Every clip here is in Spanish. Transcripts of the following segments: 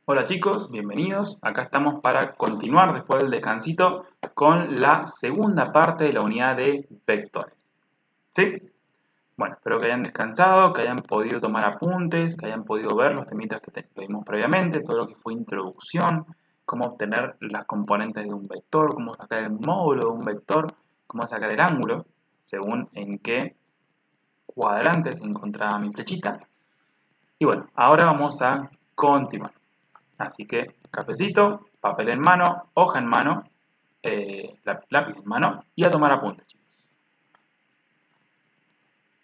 Hola chicos, bienvenidos. Acá estamos para continuar después del descansito con la segunda parte de la unidad de vectores. ¿Sí? Bueno, espero que hayan descansado, que hayan podido tomar apuntes, que hayan podido ver los temitas que vimos previamente, todo lo que fue introducción, cómo obtener las componentes de un vector, cómo sacar el módulo de un vector, cómo sacar el ángulo, según en qué cuadrante se encontraba mi flechita. Y bueno, ahora vamos a continuar. Así que cafecito, papel en mano, hoja en mano, lápiz en mano y a tomar apuntes, chicos.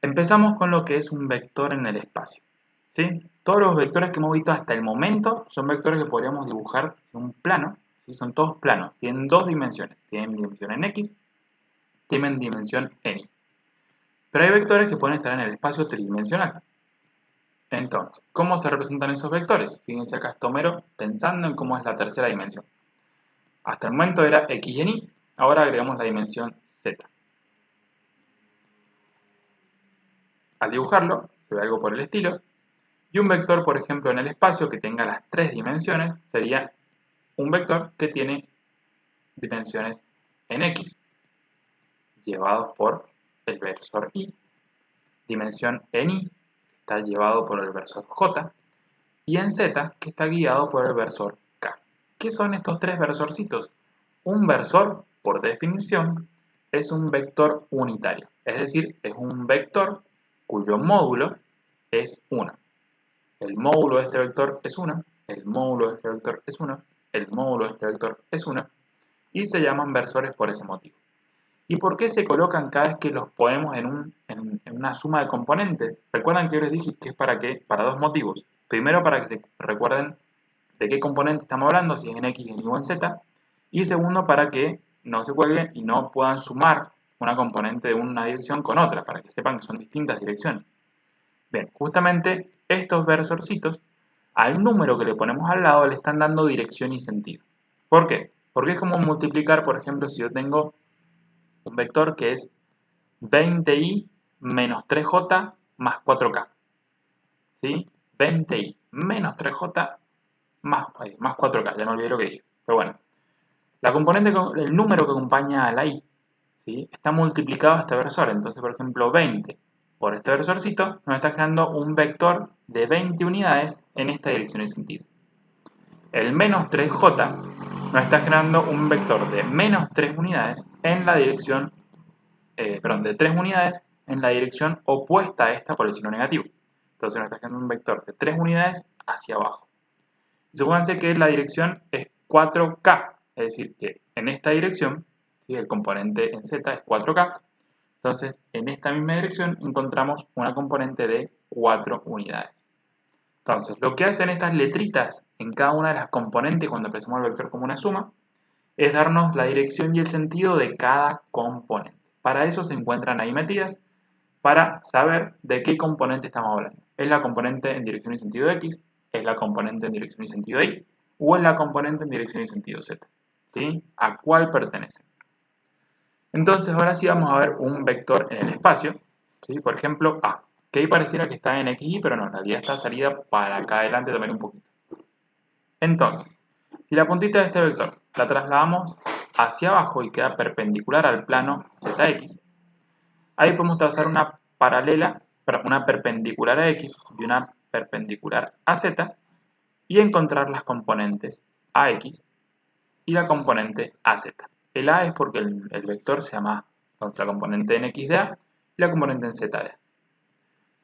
Empezamos con lo que es un vector en el espacio. ¿Sí? Todos los vectores que hemos visto hasta el momento son vectores que podríamos dibujar en un plano. ¿Sí? Son todos planos, tienen dos dimensiones. Tienen dimensión en X, tienen dimensión en Y. Pero hay vectores que pueden estar en el espacio tridimensional. Entonces, ¿cómo se representan esos vectores? Fíjense acá está Homero pensando en cómo es la tercera dimensión. Hasta el momento era X y en Y, ahora agregamos la dimensión Z. Al dibujarlo, se ve algo por el estilo, y un vector, por ejemplo, en el espacio que tenga las tres dimensiones, sería un vector que tiene dimensiones en X, llevados por el versor Y, dimensión en Y, que está llevado por el versor J, y en Z, que está guiado por el versor K. ¿Qué son estos tres versorcitos? Un versor, por definición, es un vector unitario, es decir, es un vector cuyo módulo es 1. El módulo de este vector es 1, el módulo de este vector es 1, el módulo de este vector es 1, y se llaman versores por ese motivo. ¿Y por qué se colocan cada vez que los ponemos en una suma de componentes? Recuerdan que yo les dije que es para qué, para dos motivos. Primero, para que se recuerden de qué componente estamos hablando, si es en X, en Y o en Z. Y segundo, para que no se cuelguen y no puedan sumar una componente de una dirección con otra, para que sepan que son distintas direcciones. Bien, justamente estos versorcitos, al número que le ponemos al lado, le están dando dirección y sentido. ¿Por qué? Porque es como multiplicar, por ejemplo, si yo tengo un vector que es 20i menos 3j más 4k. ¿Sí? 20i menos 3j más 4k, ya me olvidé lo que dije. Pero bueno, el número que acompaña a la i, ¿sí? Está multiplicado a este versor. Entonces, por ejemplo, 20 por este versorcito nos está creando un vector de 20 unidades en esta dirección y sentido. El menos 3j nos está generando un vector de menos 3 unidades en la dirección, de 3 unidades en la dirección opuesta a esta por el signo negativo. Entonces nos está generando un vector de 3 unidades hacia abajo. Supónganse que la dirección es 4K, es decir, que en esta dirección, ¿sí? El componente en Z es 4K, entonces en esta misma dirección encontramos una componente de 4 unidades. Entonces, lo que hacen estas letritas en cada una de las componentes cuando expresamos el vector como una suma, es darnos la dirección y el sentido de cada componente. Para eso se encuentran ahí metidas, para saber de qué componente estamos hablando. ¿Es la componente en dirección y sentido X? ¿Es la componente en dirección y sentido Y? ¿O es la componente en dirección y sentido Z? ¿Sí? ¿A cuál pertenece? Entonces, ahora sí vamos a ver un vector en el espacio. ¿Sí? Por ejemplo, A, que ahí pareciera que está en XY, pero no, en realidad está salida para acá adelante también un poquito. Entonces, si la puntita de este vector la trasladamos hacia abajo y queda perpendicular al plano ZX, ahí podemos trazar una una perpendicular a X y una perpendicular a Z y encontrar las componentes AX y la componente AZ. El A es porque el vector se llama, entonces, la componente en X de A y la componente en Z de A.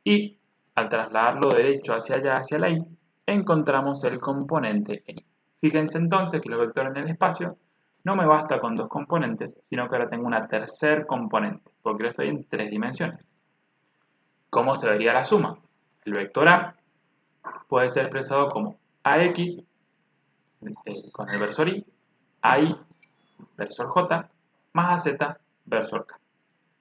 Y al trasladarlo derecho hacia allá, hacia la Y, encontramos el componente en Y. Fíjense entonces que los vectores en el espacio no me basta con dos componentes, sino que ahora tengo una tercer componente, porque lo estoy en tres dimensiones. ¿Cómo se vería la suma? El vector A puede ser expresado como AX con el versor Y, AI versor J, más AZ versor K.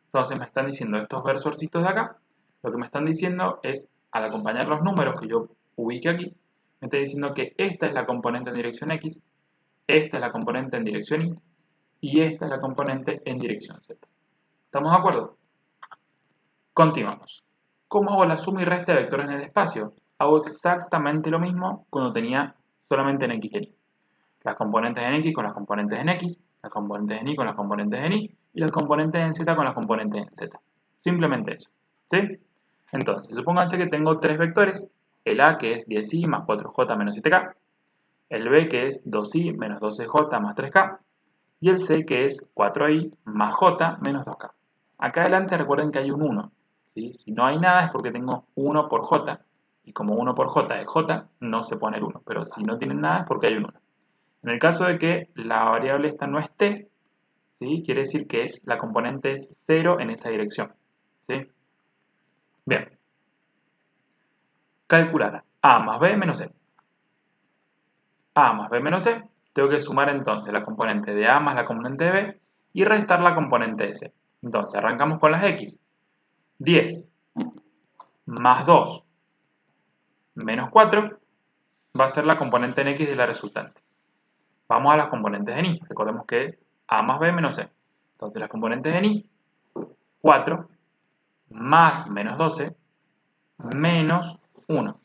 Entonces me están diciendo estos versorcitos de acá, lo que me están diciendo es, al acompañar los números que yo ubique aquí, me está diciendo que esta es la componente en dirección X, esta es la componente en dirección Y, y esta es la componente en dirección Z. ¿Estamos de acuerdo? Continuamos. ¿Cómo hago la suma y resta de vectores en el espacio? Hago exactamente lo mismo cuando tenía solamente en X y en Y. Las componentes en X con las componentes en X, las componentes en Y con las componentes en Y, y las componentes en Z con las componentes en Z. Simplemente eso, ¿sí? Entonces, supónganse que tengo tres vectores, el A que es 10i más 4j menos 7k, el B que es 2i menos 12j más 3k, y el C que es 4i más j menos 2k. Acá adelante recuerden que hay un 1, ¿sí? Si no hay nada es porque tengo 1 por j, y como 1 por j es j, no se pone el 1, pero si no tienen nada es porque hay un 1. En el caso de que la variable esta no esté, ¿sí? Quiere decir que la componente es 0 en esa dirección, ¿sí? Bien. Calcular A más B menos C. A más B menos C, tengo que sumar entonces la componente de A más la componente de B y restar la componente de C. Entonces arrancamos con las X. 10 más 2 menos 4 va a ser la componente en X de la resultante. Vamos a las componentes en Y. Recordemos que A más B menos C. Entonces las componentes en Y, 4 más menos 12 menos 1.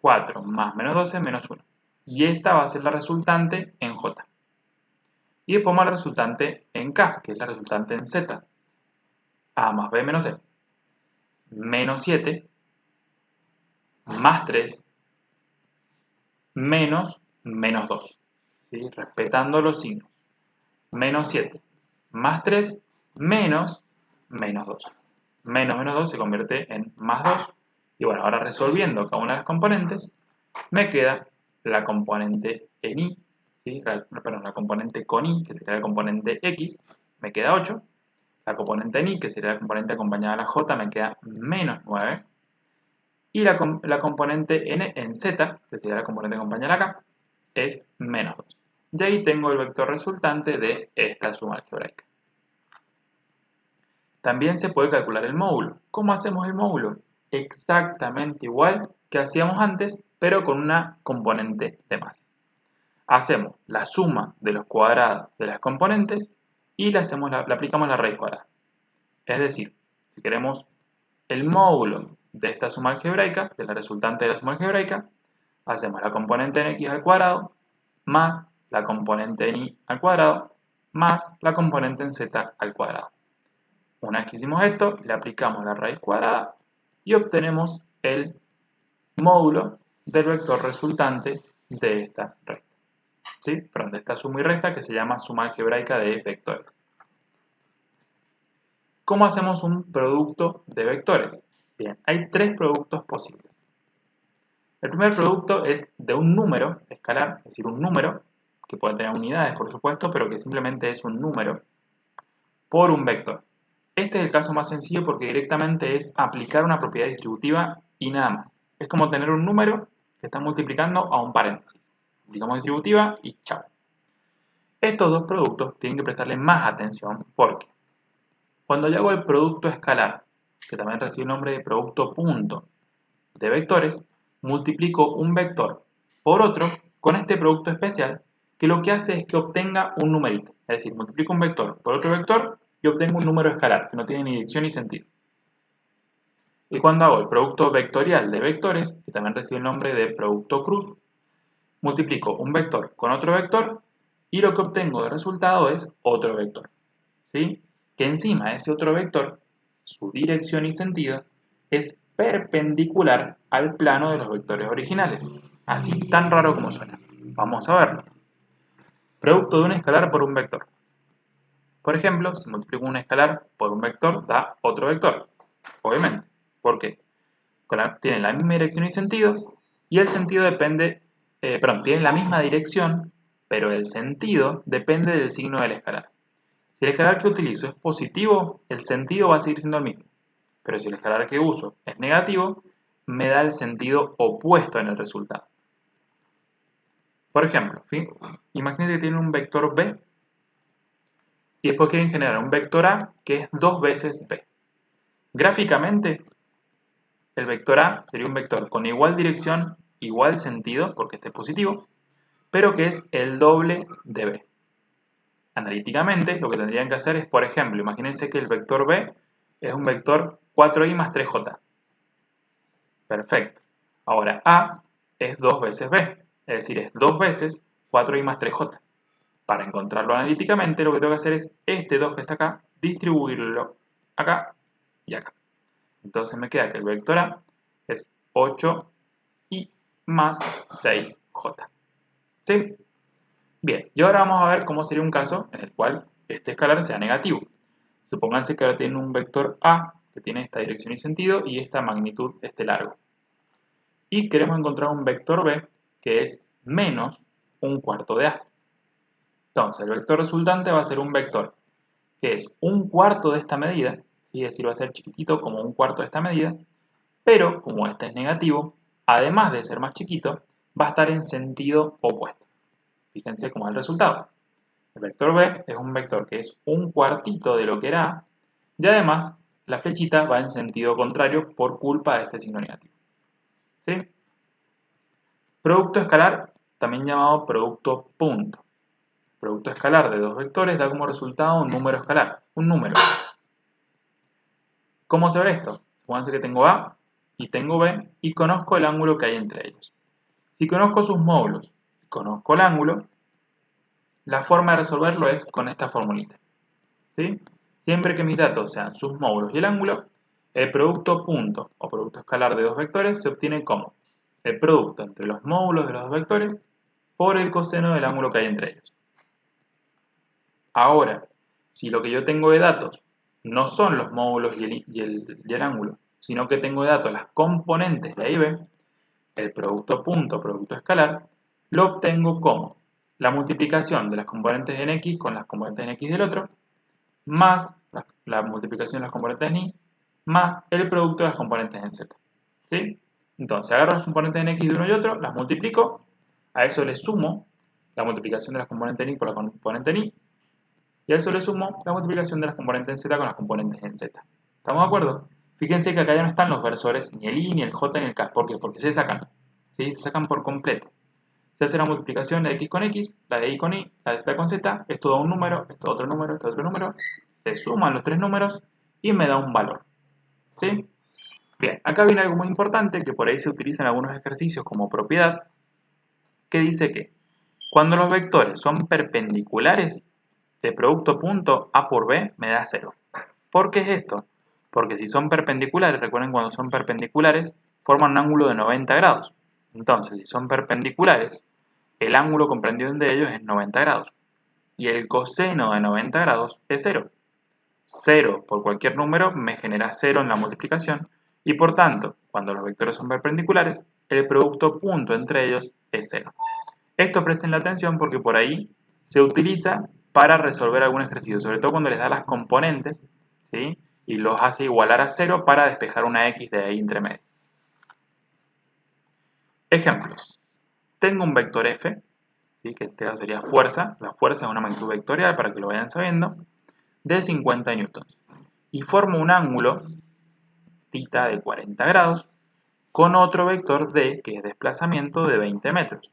4 más menos 12 menos 1. Y esta va a ser la resultante en J. Y después vamos a la resultante en K, que es la resultante en Z. A más B menos C. Menos 7 más 3 menos 2. ¿Sí? Respetando los signos. Menos 7 más 3 menos 2. Menos 2 se convierte en más 2. Y bueno, ahora resolviendo cada una de las componentes, me queda la componente en Y, ¿sí? Perdón, la componente con Y, que sería la componente X, me queda 8. La componente en Y, que sería la componente acompañada de la J, me queda menos 9. Y la componente en Z, que sería la componente acompañada de la K, es menos 2. Y ahí tengo el vector resultante de esta suma algebraica. También se puede calcular el módulo. ¿Cómo hacemos el módulo? Exactamente igual que hacíamos antes, pero con una componente de más. Hacemos la suma de los cuadrados de las componentes y le aplicamos la raíz cuadrada. Es decir, si queremos el módulo de esta suma algebraica, de la resultante de la suma algebraica, hacemos la componente en X al cuadrado más la componente en Y al cuadrado más la componente en Z al cuadrado. Una vez que hicimos esto, le aplicamos la raíz cuadrada y obtenemos el módulo del vector resultante de esta recta. ¿Sí? Perdón, de esta suma y resta que se llama suma algebraica de vectores. ¿Cómo hacemos un producto de vectores? Bien, hay tres productos posibles. El primer producto es de un número escalar, es decir, un número, que puede tener unidades por supuesto, pero que simplemente es un número, por un vector. Este es el caso más sencillo porque directamente es aplicar una propiedad distributiva y nada más. Es como tener un número que está multiplicando a un paréntesis. Aplicamos distributiva y chao. Estos dos productos tienen que prestarle más atención porque cuando yo hago el producto escalar, que también recibe el nombre de producto punto de vectores, multiplico un vector por otro con este producto especial que lo que hace es que obtenga un numerito. Es decir, multiplico un vector por otro vector y obtengo un número escalar que no tiene ni dirección ni sentido. Y cuando hago el producto vectorial de vectores, que también recibe el nombre de producto cruz, multiplico un vector con otro vector y lo que obtengo de resultado es otro vector. ¿Sí? Que encima de ese otro vector, su dirección y sentido es perpendicular al plano de los vectores originales. Así tan raro como suena. Vamos a verlo. Producto de un escalar por un vector. Por ejemplo, si multiplico un escalar por un vector, da otro vector. Obviamente. ¿Por qué? Tienen la misma dirección y sentido, y el sentido tienen la misma dirección, pero el sentido depende del signo del escalar. Si el escalar que utilizo es positivo, el sentido va a seguir siendo el mismo. Pero si el escalar que uso es negativo, me da el sentido opuesto en el resultado. Por ejemplo, ¿sí? Imagínense que tienen un vector b y después quieren generar un vector a que es 2 veces b. Gráficamente, el vector a sería un vector con igual dirección, igual sentido, porque este es positivo, pero que es el doble de b. Analíticamente, lo que tendrían que hacer es, por ejemplo, imagínense que el vector b es un vector 4i más 3j. Perfecto. Ahora a es 2 veces b. Es decir, es 2 veces 4i más 3j. Para encontrarlo analíticamente, lo que tengo que hacer es este 2 que está acá, distribuirlo acá y acá. Entonces me queda que el vector A es 8i más 6j. ¿Sí? Bien, y ahora vamos a ver cómo sería un caso en el cual este escalar sea negativo. Supónganse que ahora tiene un vector A que tiene esta dirección y sentido y esta magnitud, este largo. Y queremos encontrar un vector B que es menos un cuarto de A. Entonces, el vector resultante va a ser un vector que es un cuarto de esta medida, ¿sí? Es decir, va a ser chiquitito como un cuarto de esta medida, pero como este es negativo, además de ser más chiquito, va a estar en sentido opuesto. Fíjense cómo es el resultado. El vector B es un vector que es un cuartito de lo que era A, y además la flechita va en sentido contrario por culpa de este signo negativo. ¿Sí? Producto escalar, también llamado producto punto. Producto escalar de dos vectores da como resultado un número escalar, un número. ¿Cómo se ve esto? Supónganse que tengo A y tengo B y conozco el ángulo que hay entre ellos. Si conozco sus módulos y conozco el ángulo, la forma de resolverlo es con esta formulita. ¿Sí? Siempre que mis datos sean sus módulos y el ángulo, el producto punto o producto escalar de dos vectores se obtiene como el producto entre los módulos de los dos vectores por el coseno del ángulo que hay entre ellos. Ahora, si lo que yo tengo de datos no son los módulos y el ángulo, sino que tengo de datos las componentes de A y B, el producto punto, producto escalar, lo obtengo como la multiplicación de las componentes en X con las componentes en X del otro, más la multiplicación de las componentes en Y, más el producto de las componentes en Z. ¿Sí? Entonces agarro las componentes en X de uno y otro, las multiplico, a eso le sumo la multiplicación de las componentes en Y por la componente en Y, y a eso le sumo la multiplicación de las componentes en Z con las componentes en Z. ¿Estamos de acuerdo? Fíjense que acá ya no están los versores, ni el I, ni el J, ni el K. ¿Por qué? Porque se sacan. ¿Sí? Se sacan por completo. Se hace la multiplicación de X con X, la de Y con Y, la de Z con Z. Esto da un número, esto otro número, esto otro número. Se suman los tres números y me da un valor. ¿Sí? Bien, acá viene algo muy importante que por ahí se utiliza en algunos ejercicios como propiedad, que dice que cuando los vectores son perpendiculares, el producto punto A por B me da 0. ¿Por qué es esto? Porque si son perpendiculares, recuerden cuando son perpendiculares, forman un ángulo de 90 grados. Entonces, si son perpendiculares, el ángulo comprendido entre ellos es 90 grados. Y el coseno de 90 grados es 0. 0 por cualquier número me genera 0 en la multiplicación. Y por tanto, cuando los vectores son perpendiculares, el producto punto entre ellos es 0. Esto presten la atención porque por ahí se utiliza para resolver algún ejercicio, sobre todo cuando les da las componentes, ¿sí? Y los hace igualar a 0 para despejar una X de ahí entre medio. Ejemplos. Tengo un vector F, ¿sí? Que este sería fuerza. La fuerza es una magnitud vectorial para que lo vayan sabiendo, de 50 newtons. Y formo un ángulo, θ de 40 grados, con otro vector D, que es desplazamiento de 20 metros.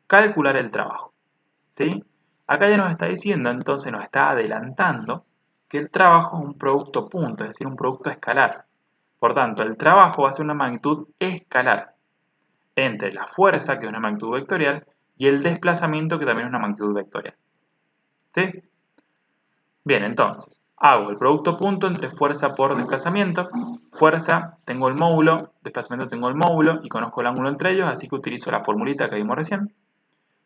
Calcular el trabajo. ¿Sí? Acá ya nos está diciendo, entonces nos está adelantando que el trabajo es un producto punto, es decir, un producto escalar. Por tanto, el trabajo va a ser una magnitud escalar entre la fuerza, que es una magnitud vectorial, y el desplazamiento, que también es una magnitud vectorial. ¿Sí? Bien, entonces, hago el producto punto entre fuerza por desplazamiento. Fuerza, tengo el módulo, desplazamiento tengo el módulo, y conozco el ángulo entre ellos, así que utilizo la formulita que vimos recién.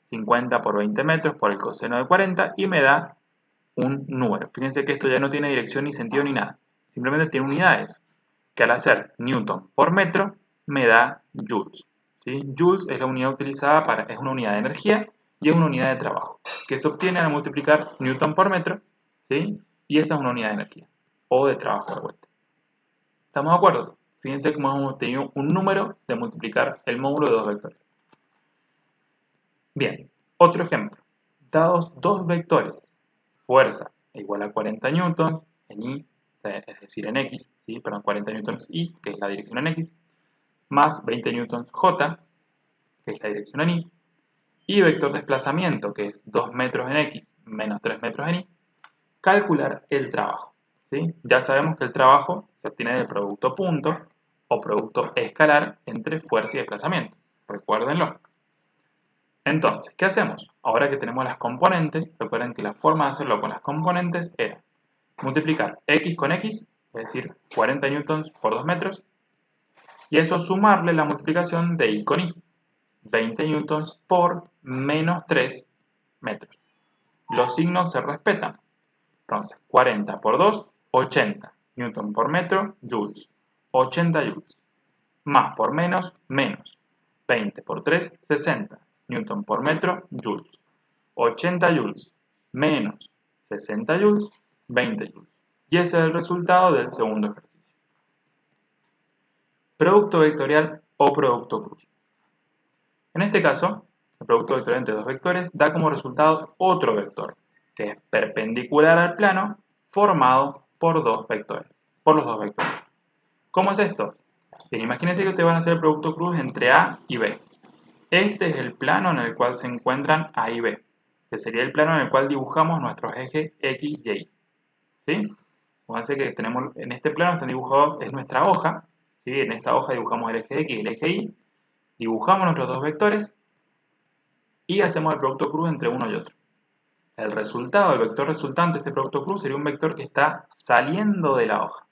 50 por 20 metros por el coseno de 40 y me da un número. Fíjense que esto ya no tiene dirección ni sentido ni nada. Simplemente tiene unidades, que al hacer newton por metro me da joules. ¿Sí? Joules es la unidad utilizada es una unidad de energía y es una unidad de trabajo, que se obtiene al multiplicar newton por metro, ¿sí? Y esa es una unidad de energía o de trabajo de vuelta. ¿Estamos de acuerdo? Fíjense cómo hemos obtenido un número de multiplicar el módulo de dos vectores. Bien, otro ejemplo. Dados dos vectores, fuerza igual a 40 newtons en Y, es decir, en X, ¿sí? Perdón, 40 newtons Y, que es la dirección en X, más 20 newtons J, que es la dirección en y vector desplazamiento, que es 2 metros en X menos 3 metros en Y, calcular el trabajo. ¿Sí? Ya sabemos que el trabajo se obtiene del producto punto o producto escalar entre fuerza y desplazamiento. Recuérdenlo. Entonces, ¿qué hacemos? Ahora que tenemos las componentes, recuerden que la forma de hacerlo con las componentes era multiplicar x con x, es decir, 40 newtons por 2 metros, y eso sumarle la multiplicación de y con y, 20 newtons por menos 3 metros. Los signos se respetan. Entonces, 40 por 2, 80 newton por metro, joules. 80 joules. Más por menos, menos. 20 por 3, 60 newton por metro, joules. 80 joules menos 60 joules, 20 joules. Y ese es el resultado del segundo ejercicio. Producto vectorial o producto cruz. En este caso, el producto vectorial entre dos vectores da como resultado otro vector, que es perpendicular al plano formado por los dos vectores. ¿Cómo es esto? Bien, imagínense que ustedes van a hacer el producto cruz entre A y B. Este es el plano en el cual se encuentran A y B, que sería el plano en el cual dibujamos nuestros ejes X y Y. ¿Sí? Fíjense que tenemos en este plano están dibujados, es nuestra hoja, ¿sí? En esa hoja dibujamos el eje X y el eje Y, dibujamos nuestros dos vectores y hacemos el producto cruz entre uno y otro. El resultado, el vector resultante de este producto cruz sería un vector que está saliendo de la hoja.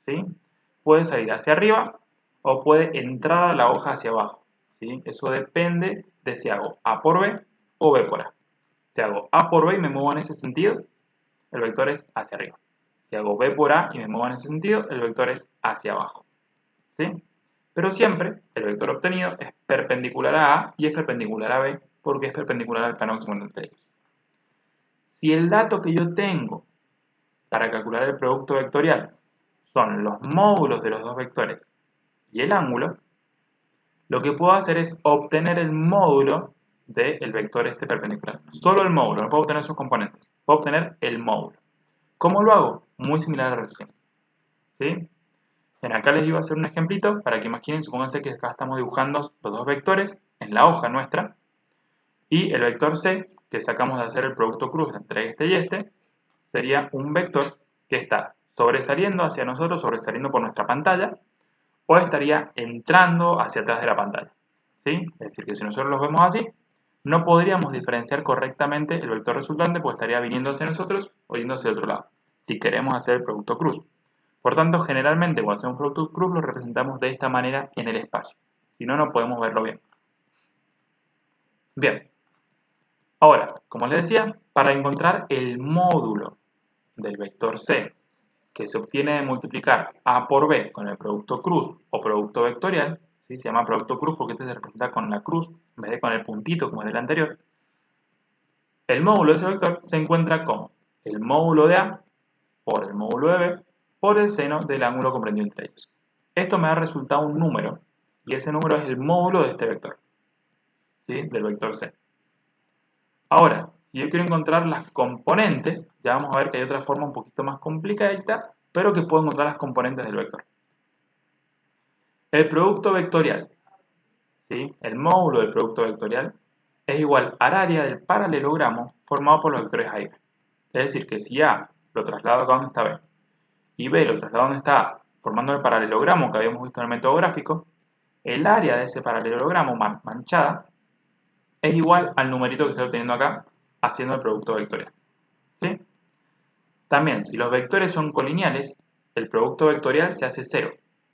¿Sí? Puede salir hacia arriba o puede entrar a la hoja hacia abajo. ¿Sí? Eso depende de si hago A por B o B por A. Si hago A por B y me muevo en ese sentido, el vector es hacia arriba. Si hago B por A y me muevo en ese sentido, el vector es hacia abajo. ¿Sí? Pero siempre el vector obtenido es perpendicular a A y es perpendicular a B porque es perpendicular al plano que se encuentra entre ellos. Si el dato que yo tengo para calcular el producto vectorial son los módulos de los dos vectores y el ángulo, lo que puedo hacer es obtener el módulo del vector este perpendicular. Solo el módulo, no puedo obtener sus componentes. Puedo obtener el módulo. ¿Cómo lo hago? Muy similar a la recién. ¿Sí? Bien, acá les iba a hacer un ejemplito para que imaginen, supónganse que acá estamos dibujando los dos vectores en la hoja nuestra y el vector C, que sacamos de hacer el producto cruz entre este y este, sería un vector que está sobresaliendo hacia nosotros, sobresaliendo por nuestra pantalla, o estaría entrando hacia atrás de la pantalla. ¿Sí? Es decir, que si nosotros los vemos así, no podríamos diferenciar correctamente el vector resultante, pues estaría viniendo hacia nosotros o yendo hacia el otro lado, si queremos hacer el producto cruz. Por tanto, generalmente cuando hacemos un producto cruz lo representamos de esta manera en el espacio. Si no, no podemos verlo bien. Bien. Ahora, como les decía, para encontrar el módulo del vector C, que se obtiene de multiplicar A por B con el producto cruz o producto vectorial, ¿sí? Se llama producto cruz porque este se representa con la cruz en vez de con el puntito como en el anterior. El módulo de ese vector se encuentra como el módulo de A por el módulo de B por el seno del ángulo comprendido entre ellos. Esto me da resultado un número y ese número es el módulo de este vector, ¿sí? Del vector C. Ahora, si yo quiero encontrar las componentes, ya vamos a ver que hay otra forma un poquito más complicadita, pero que puedo encontrar las componentes del vector. El producto vectorial, ¿sí? El módulo del producto vectorial es igual al área del paralelogramo formado por los vectores A y B. Es decir, que si A lo traslado acá donde está B y B lo traslado donde está A, formando el paralelogramo que habíamos visto en el método gráfico, el área de ese paralelogramo manchada es igual al numerito que estoy obteniendo acá haciendo el producto vectorial. ¿Sí? También, si los vectores son colineales, el producto vectorial se hace 0.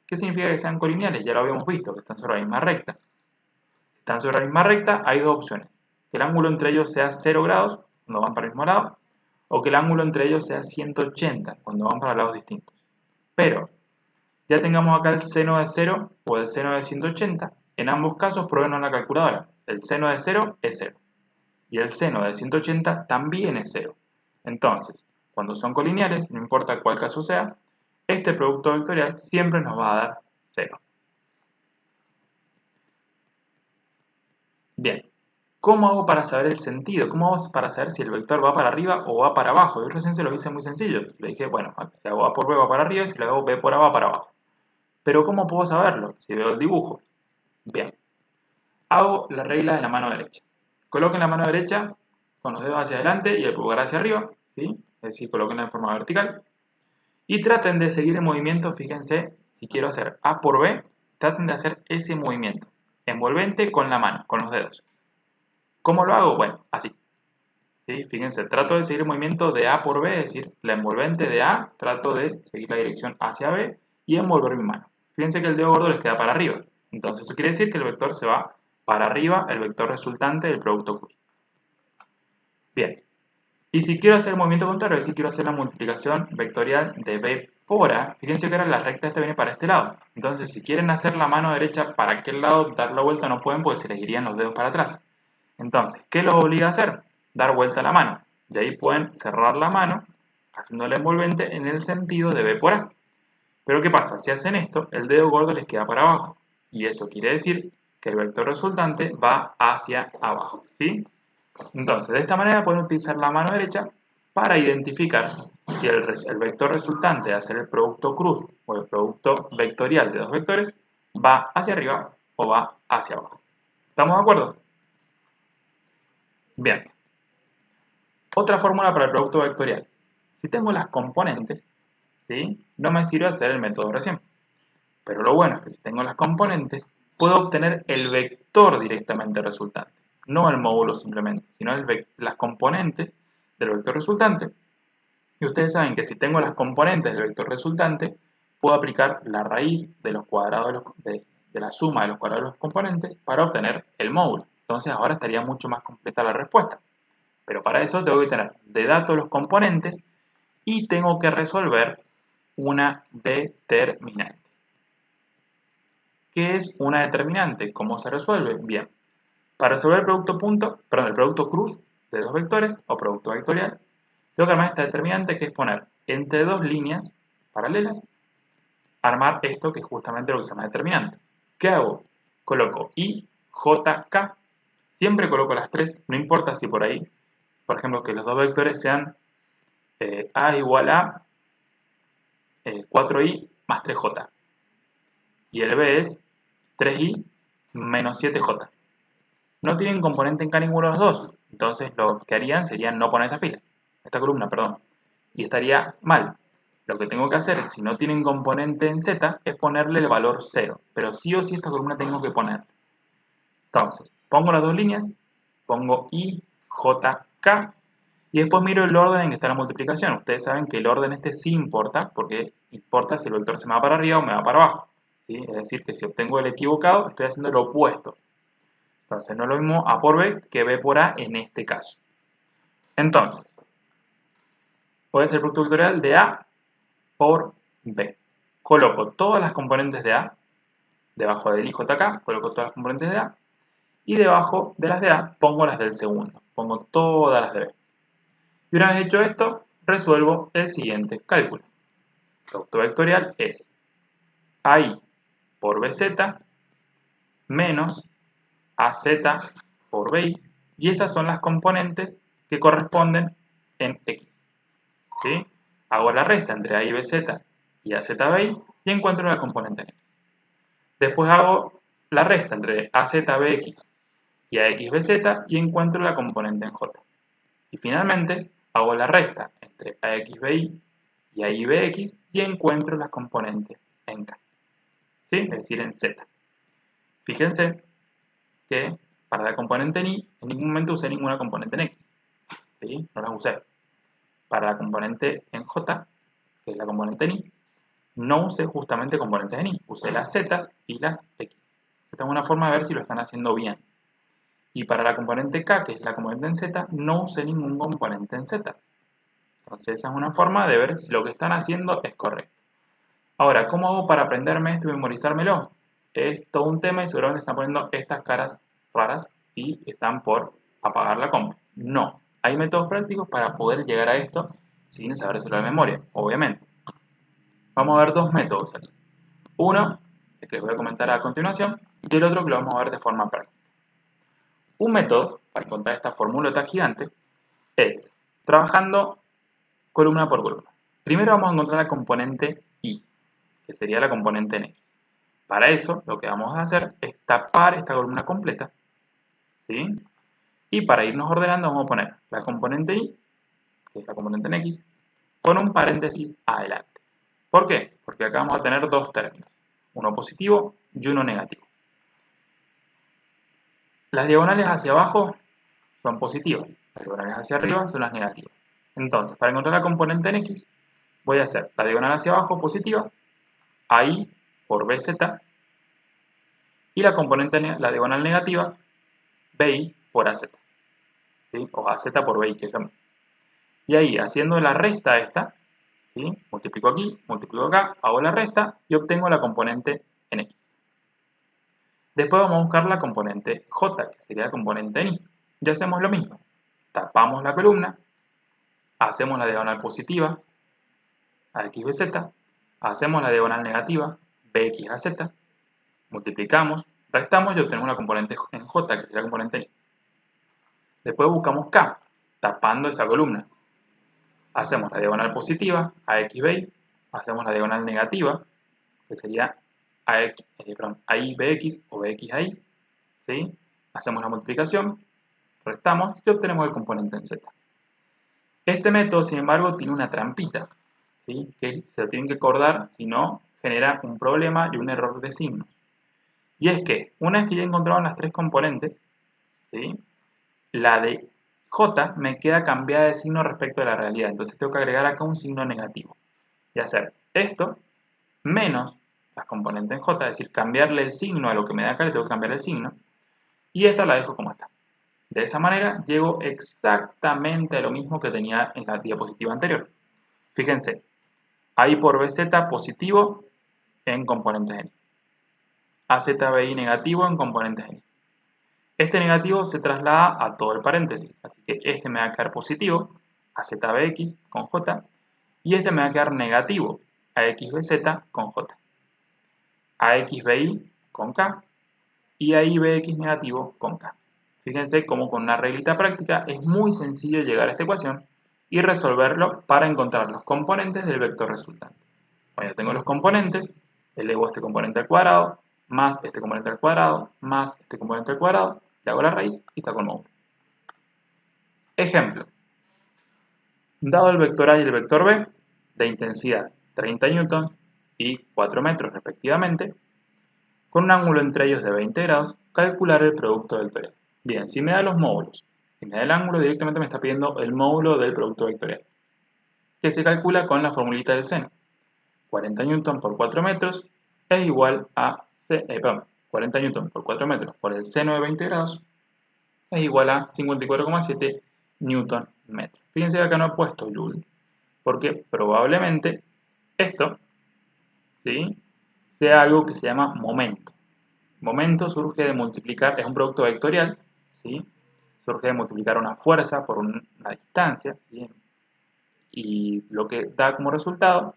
¿Qué significa que sean colineales? Ya lo habíamos visto, que están sobre la misma recta. Si están sobre la misma recta, hay dos opciones. Que el ángulo entre ellos sea 0 grados, cuando van para el mismo lado, o que el ángulo entre ellos sea 180, cuando van para lados distintos. Pero, ya tengamos acá el seno de 0 o el seno de 180, en ambos casos pruébenos la calculadora. El seno de 0 es 0. Y el seno de 180 también es 0. Entonces, cuando son colineales, no importa cuál caso sea, este producto vectorial siempre nos va a dar 0. Bien, ¿cómo hago para saber el sentido? ¿Cómo hago para saber si el vector va para arriba o va para abajo? Yo recién se lo hice muy sencillo. Le dije, bueno, si hago A por B va para arriba y si le hago B por A va para abajo. Pero ¿cómo puedo saberlo? Si veo el dibujo. Bien, hago la regla de la mano derecha. Coloquen la mano derecha con los dedos hacia adelante y el pulgar hacia arriba, ¿sí? Es decir, coloquenla de forma vertical. Y traten de seguir el movimiento, fíjense, si quiero hacer A por B, traten de hacer ese movimiento envolvente con la mano, con los dedos. ¿Cómo lo hago? Bueno, así. ¿Sí? Fíjense, trato de seguir el movimiento de A por B, es decir, la envolvente de A, trato de seguir la dirección hacia B y envolver mi mano. Fíjense que el dedo gordo les queda para arriba. Entonces eso quiere decir que el vector se va para arriba, el vector resultante del producto cruz. Bien. Y si quiero hacer el movimiento contrario, es decir, quiero hacer la multiplicación vectorial de B por A, fíjense que ahora la recta esta viene para este lado. Entonces, si quieren hacer la mano derecha para aquel lado, dar la vuelta, no pueden porque se les irían los dedos para atrás. Entonces, ¿qué los obliga a hacer? Dar vuelta a la mano. De ahí pueden cerrar la mano, haciendo la envolvente en el sentido de B por A. Pero ¿qué pasa? Si hacen esto, el dedo gordo les queda para abajo. Y eso quiere decir que el vector resultante va hacia abajo. ¿Sí? Entonces, de esta manera pueden utilizar la mano derecha para identificar si el vector resultante de hacer el producto cruz o el producto vectorial de dos vectores va hacia arriba o va hacia abajo. ¿Estamos de acuerdo? Bien. Otra fórmula para el producto vectorial. Si tengo las componentes, ¿sí? No me sirve hacer el método recién. Pero lo bueno es que si tengo las componentes, puedo obtener el vector directamente resultante. No el módulo simplemente, sino las componentes del vector resultante. Y ustedes saben que si tengo las componentes del vector resultante, puedo aplicar la raíz de los cuadrados de la suma de los cuadrados de los componentes para obtener el módulo. Entonces ahora estaría mucho más completa la respuesta. Pero para eso tengo que tener de datos los componentes y tengo que resolver una determinante. ¿Qué es una determinante? ¿Cómo se resuelve? Bien, para resolver el producto cruz de dos vectores o producto vectorial, tengo que armar esta determinante que es poner entre dos líneas paralelas, armar esto que es justamente lo que se llama determinante. ¿Qué hago? Coloco I, J, K, siempre coloco las tres, no importa si por ahí, por ejemplo, que los dos vectores sean A igual a 4i más 3j. Y el B es 3i menos 7j. No tienen componente en K ninguno de los dos. Entonces lo que harían sería no poner esta columna, perdón. Y estaría mal. Lo que tengo que hacer, si no tienen componente en Z, es ponerle el valor 0. Pero sí o sí esta columna tengo que poner. Entonces, pongo las dos líneas, pongo I, J, K, y después miro el orden en que está la multiplicación. Ustedes saben que el orden este sí importa, porque importa si el vector se me va para arriba o me va para abajo. ¿Sí? Es decir, que si obtengo el equivocado, estoy haciendo lo opuesto. Entonces, no es lo mismo A por B que B por A en este caso. Entonces, puede ser el producto vectorial de A por B. Coloco todas las componentes de A, debajo del IJK, coloco todas las componentes de A, y debajo de las de A pongo las del segundo, pongo todas las de B. Y una vez hecho esto, resuelvo el siguiente cálculo. El producto vectorial es AI por BZ menos AZ por BI, y esas son las componentes que corresponden en X. ¿Sí? Hago la resta entre A y BZ y AZ BI y encuentro la componente en X. Después hago la resta entre AZBX y AXBZ y encuentro la componente en J. Y finalmente hago la resta entre AXBI y AIBX y encuentro las componentes en K. ¿Sí? Es decir, en Z. Fíjense que para la componente en Y en ningún momento usé ninguna componente en X. ¿Sí? No las usé. Para la componente en J, que es la componente en Y, no usé justamente componentes en Y. Usé las Z y las X. Esta es una forma de ver si lo están haciendo bien. Y para la componente K, que es la componente en Z, no usé ningún componente en Z. Entonces esa es una forma de ver si lo que están haciendo es correcto. Ahora, ¿cómo hago para aprenderme esto y memorizármelo? Es todo un tema y seguramente están poniendo estas caras raras y están por apagar la compu. No, hay métodos prácticos para poder llegar a esto sin sabérselo de memoria, obviamente. Vamos a ver dos métodos aquí. Uno, el que les voy a comentar a continuación, y el otro que lo vamos a ver de forma práctica. Un método para encontrar esta formulota gigante es trabajando columna por columna. Primero vamos a encontrar la componente Y, que sería la componente en X. Para eso, lo que vamos a hacer es tapar esta columna completa, ¿sí? Y para irnos ordenando vamos a poner la componente Y, que es la componente en X, con un paréntesis adelante. ¿Por qué? Porque acá vamos a tener dos términos, uno positivo y uno negativo. Las diagonales hacia abajo son positivas, las diagonales hacia arriba son las negativas. Entonces, para encontrar la componente en X, voy a hacer la diagonal hacia abajo positiva, AI por BZ, y la componente, la diagonal negativa, BI por AZ, ¿sí? O AZ por BI, que es lo mismo. Y ahí, haciendo la resta esta, ¿sí? Multiplico aquí, multiplico acá, hago la resta y obtengo la componente en X. Después vamos a buscar la componente J, que sería la componente en Y. Y hacemos lo mismo. Tapamos la columna, hacemos la diagonal positiva, AX, BZ, hacemos la diagonal negativa, BX, AZ, multiplicamos, restamos y obtenemos la componente en J, que sería la componente en Y. Después buscamos K, tapando esa columna. Hacemos la diagonal positiva, AX, BY, hacemos la diagonal negativa, que sería AI, BX o BX, AI, ¿sí? Hacemos la multiplicación, restamos y obtenemos el componente en Z. Este método, sin embargo, tiene una trampita, ¿sí? Que se lo tienen que acordar, si no, genera un problema y un error de signos. Y es que, una vez que ya encontraron las tres componentes, ¿sí? La de J me queda cambiada de signo respecto a la realidad. Entonces tengo que agregar acá un signo negativo. Y hacer esto menos las componentes en J, es decir, cambiarle el signo a lo que me da acá, le tengo que cambiar el signo. Y esta la dejo como está. De esa manera llego exactamente a lo mismo que tenía en la diapositiva anterior. Fíjense, AI por BZ positivo en componentes en Y. AZBI negativo en componentes en Y. Este negativo se traslada a todo el paréntesis, así que este me va a quedar positivo, AZBX con J, y este me va a quedar negativo, AXBZ con J, AXBI con K, y AIBX negativo con K. Fíjense cómo con una reglita práctica es muy sencillo llegar a esta ecuación y resolverlo para encontrar los componentes del vector resultante. Bueno, ya tengo los componentes, elevo este componente al cuadrado, más este componente al cuadrado, más este componente al cuadrado, le hago la raíz y saco el módulo. Ejemplo. Dado el vector A y el vector B, de intensidad 30 newtons y 4 metros respectivamente, con un ángulo entre ellos de 20 grados, calcular el producto vectorial. Bien, si me da los módulos y me da el ángulo, directamente me está pidiendo el módulo del producto vectorial, que se calcula con la formulita del seno. 40 newtons por 4 metros es igual a 40 newtons por 4 metros por el seno de 20 grados es igual a 54,7 newton metro. Fíjense que acá no he puesto joule, porque probablemente esto, ¿sí?, sea algo que se llama momento. Momento surge de multiplicar, es un producto vectorial, ¿sí?, surge de multiplicar una fuerza por una distancia, ¿sí?, y lo que da como resultado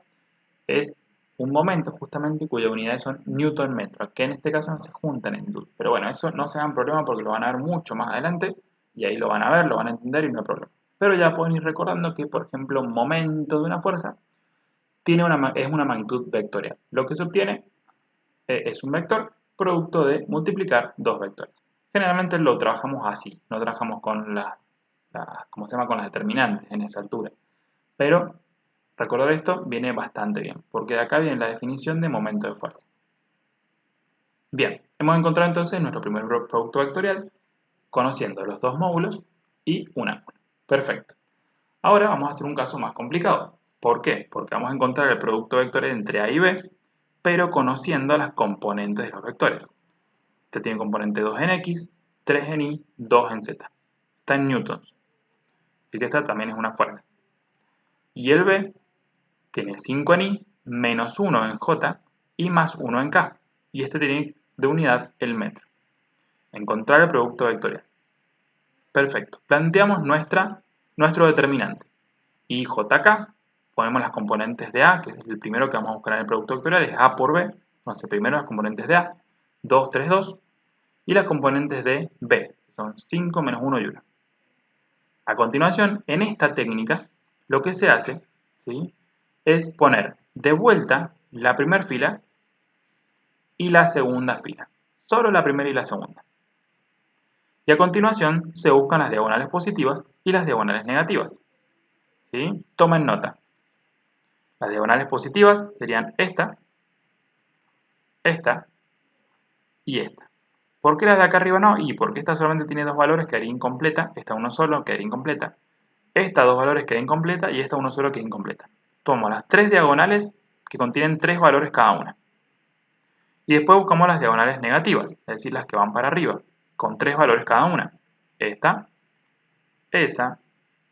es un momento justamente cuyas unidades son newton metro, que en este caso no se juntan en joule. Pero bueno, eso no se hagan problema porque lo van a ver mucho más adelante y ahí lo van a ver, lo van a entender y no hay problema. Pero ya pueden ir recordando que, por ejemplo, un momento de una fuerza es una magnitud vectorial. Lo que se obtiene es un vector producto de multiplicar dos vectores. Generalmente lo trabajamos así, no trabajamos con ¿cómo se llama?, con las determinantes en esa altura. Pero recordar esto viene bastante bien, porque de acá viene la definición de momento de fuerza. Bien, hemos encontrado entonces nuestro primer producto vectorial, conociendo los dos módulos y un ángulo. Perfecto. Ahora vamos a hacer un caso más complicado. ¿Por qué? Porque vamos a encontrar el producto vectorial entre A y B, pero conociendo las componentes de los vectores. Este tiene componente 2 en X, 3 en Y, 2 en Z. Está en newtons. Así que esta también es una fuerza. Y el B tiene 5 en Y, menos 1 en J y más 1 en K. Y este tiene de unidad el metro. Encontrar el producto vectorial. Perfecto. Planteamos nuestro determinante. IJK, ponemos las componentes de A, que es el primero que vamos a buscar en el producto vectorial, es A por B. Entonces primero las componentes de A, 2, 3, 2. Y las componentes de B, que son 5, menos 1 y 1. A continuación, en esta técnica, lo que se hace, ¿sí?, es poner de vuelta la primera fila y la segunda fila. Solo la primera y la segunda. Y a continuación se buscan las diagonales positivas y las diagonales negativas. ¿Sí? Tomen nota. Las diagonales positivas serían esta y esta. ¿Por qué las de acá arriba no? Y porque esta solamente tiene dos valores, quedaría incompleta. Esta uno solo, quedaría incompleta. Esta dos valores queda incompleta y esta uno solo queda incompleta. Tomo las tres diagonales que contienen tres valores cada una. Y después buscamos las diagonales negativas, es decir, las que van para arriba, con tres valores cada una. Esta, esa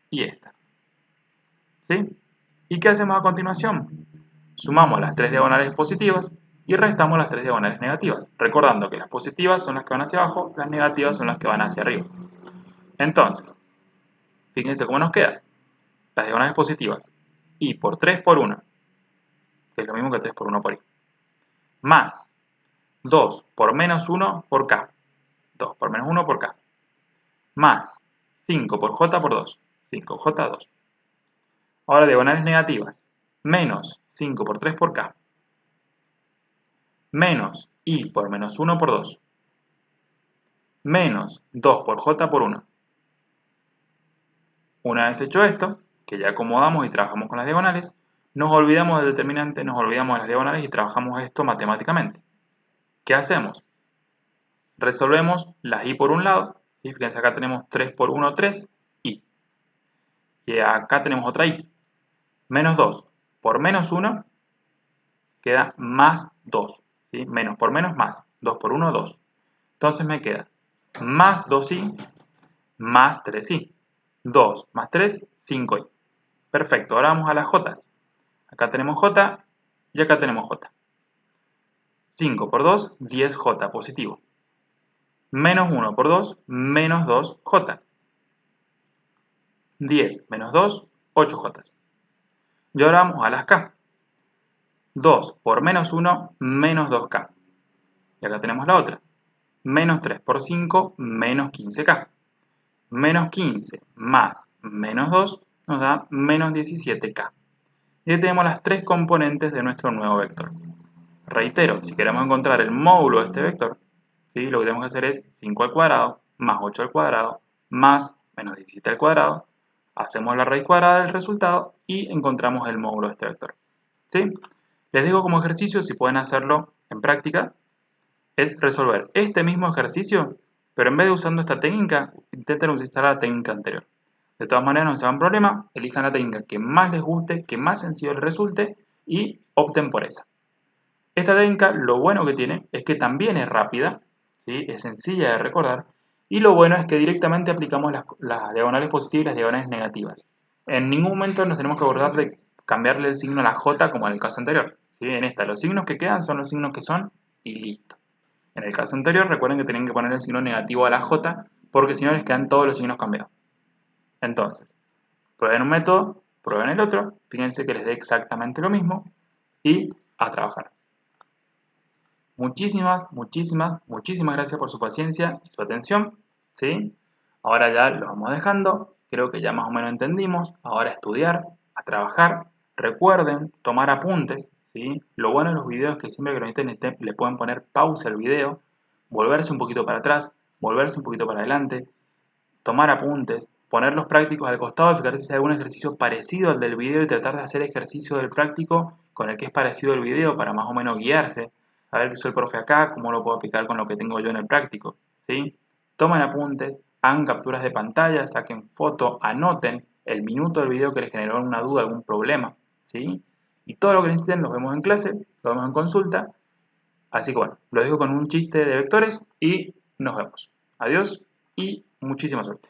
y esta. ¿Sí? ¿Y qué hacemos a continuación? Sumamos las tres diagonales positivas y restamos las tres diagonales negativas, recordando que las positivas son las que van hacia abajo, las negativas son las que van hacia arriba. Entonces, fíjense cómo nos queda. Las diagonales positivas, y por 3 por 1, que es lo mismo que 3 por 1 por i, más 2 por menos 1 por k, 2 por menos 1 por k, más 5 por j por 2, 5j2. Ahora diagonales negativas, menos 5 por 3 por k, menos i por menos 1 por 2, menos 2 por j por 1. Una vez hecho esto, que ya acomodamos y trabajamos con las diagonales, nos olvidamos del determinante, nos olvidamos de las diagonales y trabajamos esto matemáticamente. ¿Qué hacemos? Resolvemos las i por un lado, ¿sí? Fíjense, acá tenemos 3 por 1, 3, i. Y acá tenemos otra i. Menos 2 por menos 1 queda más 2. ¿Sí? Menos por menos más. 2 por 1, 2. Entonces me queda más 2i más 3i. 2 más 3, 5i. Perfecto, ahora vamos a las j. Acá tenemos j y acá tenemos j. 5 por 2, 10j positivo. Menos 1 por 2, menos 2j. 10 menos 2, 8j. Y ahora vamos a las k. 2 por menos 1, menos 2k. Y acá tenemos la otra. Menos 3 por 5, menos 15k. Menos 15 más menos 2 nos da menos 17k. Y ahí tenemos las tres componentes de nuestro nuevo vector. Reitero, si queremos encontrar el módulo de este vector, ¿sí? Lo que tenemos que hacer es 5 al cuadrado más 8 al cuadrado más menos 17 al cuadrado. Hacemos la raíz cuadrada del resultado y encontramos el módulo de este vector. ¿Sí? Les digo como ejercicio, si pueden hacerlo en práctica, es resolver este mismo ejercicio, pero en vez de usando esta técnica, intenten utilizar la técnica anterior. De todas maneras, no se hagan problema, elijan la técnica que más les guste, que más sencillo les resulte y opten por esa. Esta técnica, lo bueno que tiene es que también es rápida, ¿sí? Es sencilla de recordar, y lo bueno es que directamente aplicamos las diagonales positivas y las diagonales negativas. En ningún momento nos tenemos que abordar de cambiarle el signo a la j como en el caso anterior. ¿Sí? En esta, los signos que quedan son los signos que son y listo. En el caso anterior, recuerden que tienen que poner el signo negativo a la j, porque si no les quedan todos los signos cambiados. Entonces, prueben un método, prueben el otro, fíjense que les dé exactamente lo mismo y a trabajar. Muchísimas gracias por su paciencia y su atención, ¿sí? Ahora ya lo vamos dejando, creo que ya más o menos entendimos. Ahora a estudiar, a trabajar. Recuerden tomar apuntes, ¿sí? Lo bueno de los videos es que siempre que lo necesiten le pueden poner pausa al video, volverse un poquito para atrás, volverse un poquito para adelante, tomar apuntes, poner los prácticos al costado y fijarse si hay algún ejercicio parecido al del video y tratar de hacer ejercicio del práctico con el que es parecido el video para más o menos guiarse. A ver qué hizo el profe acá, cómo lo puedo aplicar con lo que tengo yo en el práctico, ¿sí? Tomen apuntes, hagan capturas de pantalla, saquen foto, anoten el minuto del video que les generó una duda, algún problema, ¿sí? Y todo lo que necesiten lo vemos en clase, lo vemos en consulta. Así que bueno, los dejo con un chiste de vectores y nos vemos. Adiós y muchísima suerte.